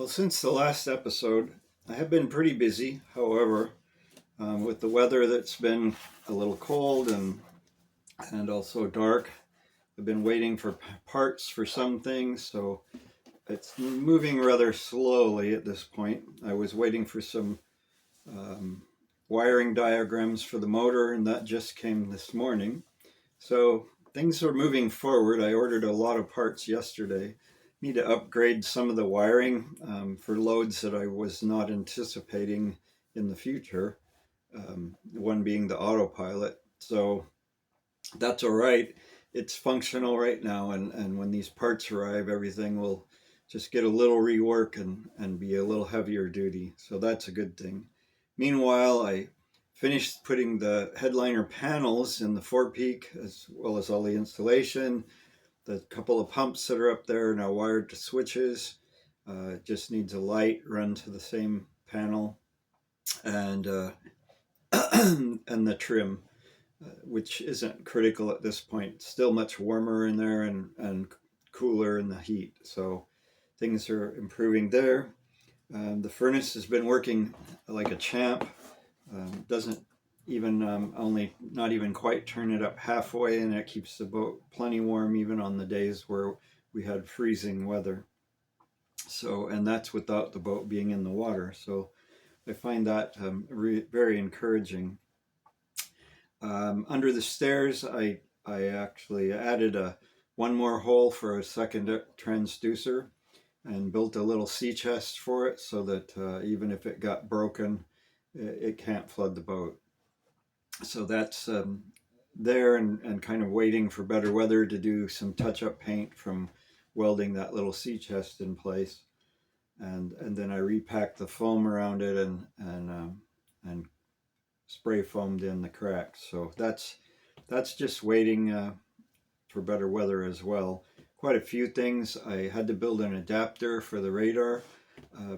Well, since the last episode, I have been pretty busy. However, with the weather that's been a little cold and also dark, I've been waiting for parts for some things, so it's moving rather slowly at this point. I was waiting for some um, wiring diagrams for the motor, and that just came this morning. So things are moving forward. I ordered a lot of parts yesterday. Need to upgrade some of the wiring for loads that I was not anticipating in the future. One being the autopilot. So that's all right. It's functional right now, and when these parts arrive, everything will just get a little rework and be a little heavier duty. So that's a good thing. Meanwhile, I finished putting the headliner panels in the forepeak as well as all the installation. The couple of pumps that are up there are now wired to switches. It just needs a light run to the same panel, and and the trim, which isn't critical at this point. It's still much warmer in there and cooler in the heat. So things are improving there. The furnace has been working like a champ. Doesn't even only not even quite turn it up halfway, and it keeps the boat plenty warm even on the days where we had freezing weather. So, and that's without the boat being in the water. So I find that very encouraging. Under the stairs, I actually added one more hole for a second transducer and built a little sea chest for it so that even if it got broken, it can't flood the boat. So that's there and kind of waiting for better weather to do some touch-up paint from welding that little sea chest in place. And then I repacked the foam around it and spray foamed in the cracks. So that's just waiting for better weather as well. Quite a few things. I had to build an adapter for the radar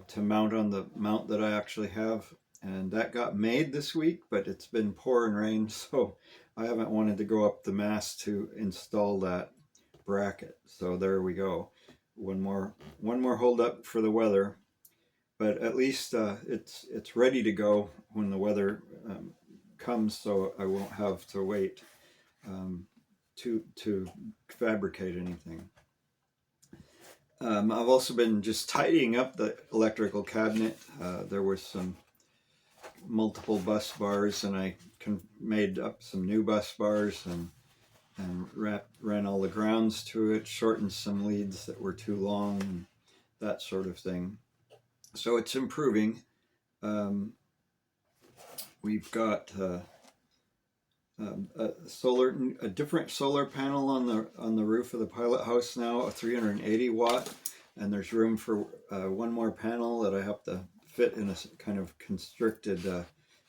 to mount on the mount that I actually have, and that got made this week, but it's been pouring rain, so I haven't wanted to go up the mast to install that bracket. So there we go. One more hold up for the weather, but at least it's ready to go when the weather comes, so I won't have to wait to fabricate anything. I've also been just tidying up the electrical cabinet. There were some multiple bus bars, and I made up some new bus bars and ran all the grounds to it, shortened some leads that were too long, and that sort of thing. So it's improving. We've got a different solar panel on the roof of the pilot house now, a 380 watt, and there's room for one more panel that I have to fit in a kind of constricted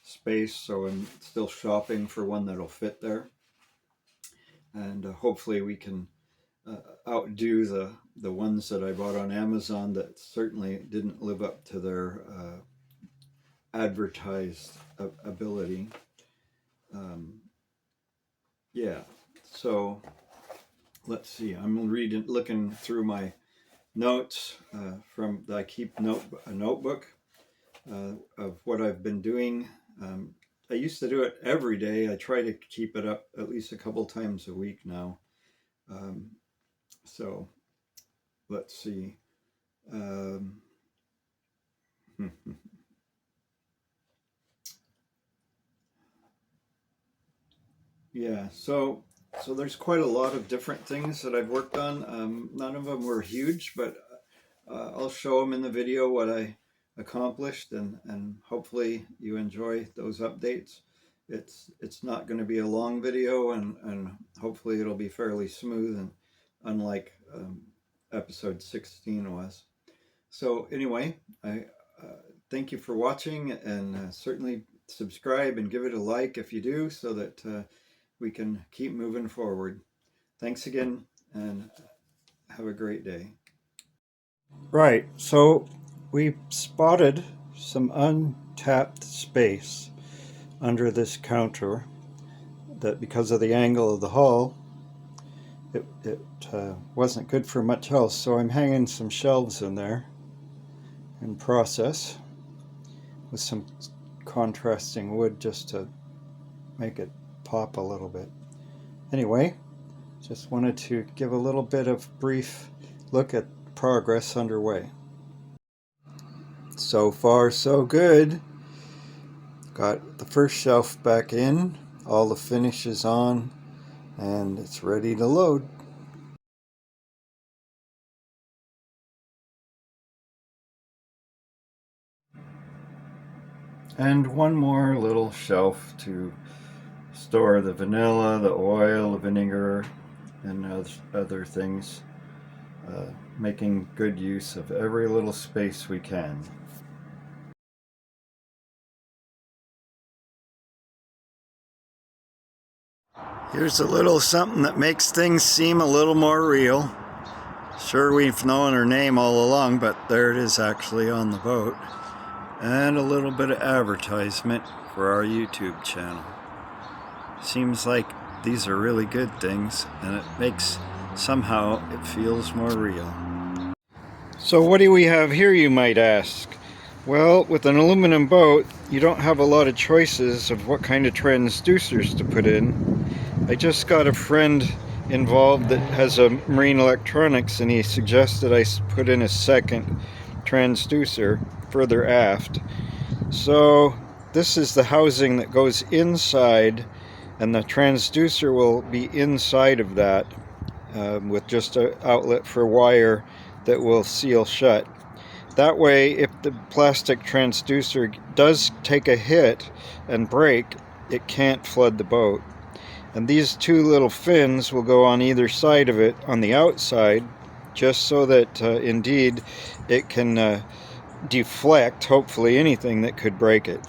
space, so I'm still shopping for one that'll fit there, and hopefully we can outdo the ones that I bought on Amazon that certainly didn't live up to their advertised ability. Yeah, so let's see. I'm looking through my notes from I keep a notebook of what I've been doing. I used to do it every day. I try to keep it up at least a couple times a week now. So let's see. Yeah, so there's quite a lot of different things that I've worked on. None of them were huge, but I'll show them in the video what I accomplished, and hopefully you enjoy those updates. It's not going to be a long video, and hopefully it'll be fairly smooth, and unlike episode 16 was. So anyway, I thank you for watching, and certainly subscribe and give it a like if you do, so that we can keep moving forward. Thanks again, and have a great day. Right, so we spotted some untapped space under this counter that, because of the angle of the hull, it wasn't good for much else. So I'm hanging some shelves in there, in process with some contrasting wood just to make it pop a little bit. Anyway, just wanted to give a little bit of brief look at progress underway. So far so good. Got the first shelf back in, all the finishes on, and it's ready to load. And one more little shelf to store the vanilla, the oil, the vinegar, and other things, making good use of every little space we can. Here's a little something that makes things seem a little more real. Sure, we've known her name all along, but there it is actually on the boat. And a little bit of advertisement for our YouTube channel. Seems like these are really good things, and it makes, somehow, it feels more real. So what do we have here, you might ask? Well, with an aluminum boat, you don't have a lot of choices of what kind of transducers to put in. I just got a friend involved that has a marine electronics, and he suggested I put in a second transducer further aft. So this is the housing that goes inside, and the transducer will be inside of that with just an outlet for wire that will seal shut. That way, if the plastic transducer does take a hit and break, it can't flood the boat. And these two little fins will go on either side of it on the outside, just so that indeed it can deflect, hopefully, anything that could break it.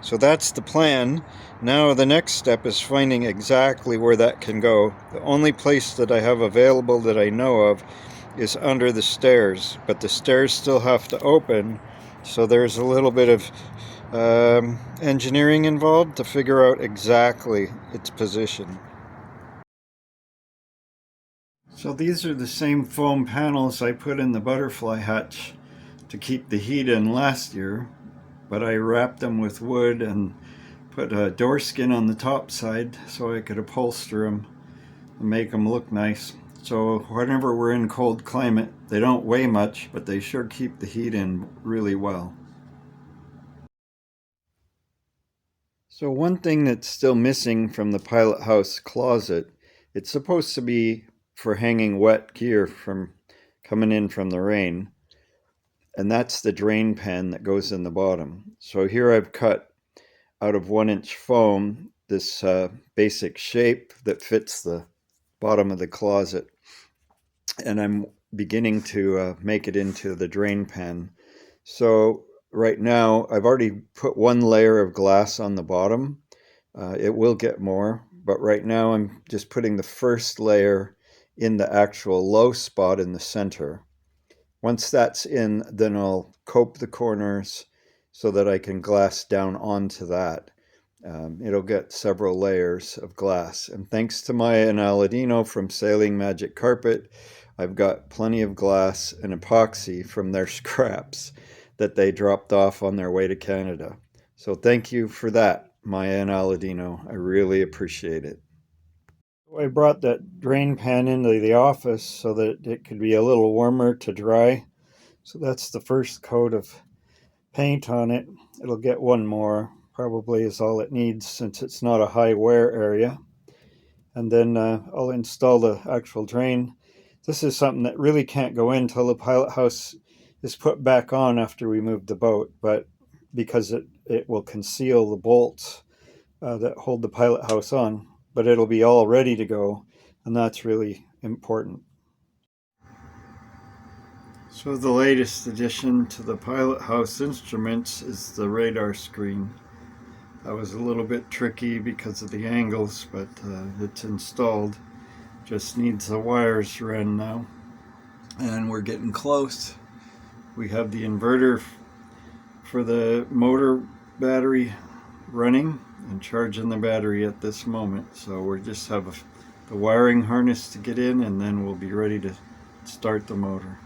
So that's the plan. Now the next step is finding exactly where that can go. The only place that I have available that I know of is under the stairs, but the stairs still have to open, so there's a little bit of engineering involved to figure out exactly its position. So these are the same foam panels I put in the butterfly hatch to keep the heat in last year, but I wrapped them with wood and put a door skin on the top side so I could upholster them and make them look nice. So whenever we're in cold climate, they don't weigh much, but they sure keep the heat in really well. So one thing that's still missing from the pilot house closet, it's supposed to be for hanging wet gear from coming in from the rain, and that's the drain pan that goes in the bottom. So here I've cut out of 1-inch foam this basic shape that fits the bottom of the closet, and I'm beginning to make it into the drain pan. So right now I've already put one layer of glass on the bottom. It will get more, but right now I'm just putting the first layer in the actual low spot in the center. Once that's in, then I'll cope the corners so that I can glass down onto that. It'll get several layers of glass. And thanks to Maya and Aladino from Sailing Magic Carpet, I've got plenty of glass and epoxy from their scraps that they dropped off on their way to Canada. So thank you for that, Maya and Aladino. I really appreciate it. I brought that drain pan into the office so that it could be a little warmer to dry. So that's the first coat of paint on it. It'll get one more, probably is all it needs since it's not a high wear area. And then I'll install the actual drain. This is something that really can't go in until the pilot house is put back on after we move the boat, but because it will conceal the bolts that hold the pilot house on, but it'll be all ready to go, and that's really important. So the latest addition to the pilot house instruments is the radar screen. That was a little bit tricky because of the angles, but it's installed. Just needs the wires run now, and we're getting close. We have the inverter for the motor battery running and charging the battery at this moment, so we just have the wiring harness to get in, and then we'll be ready to start the motor.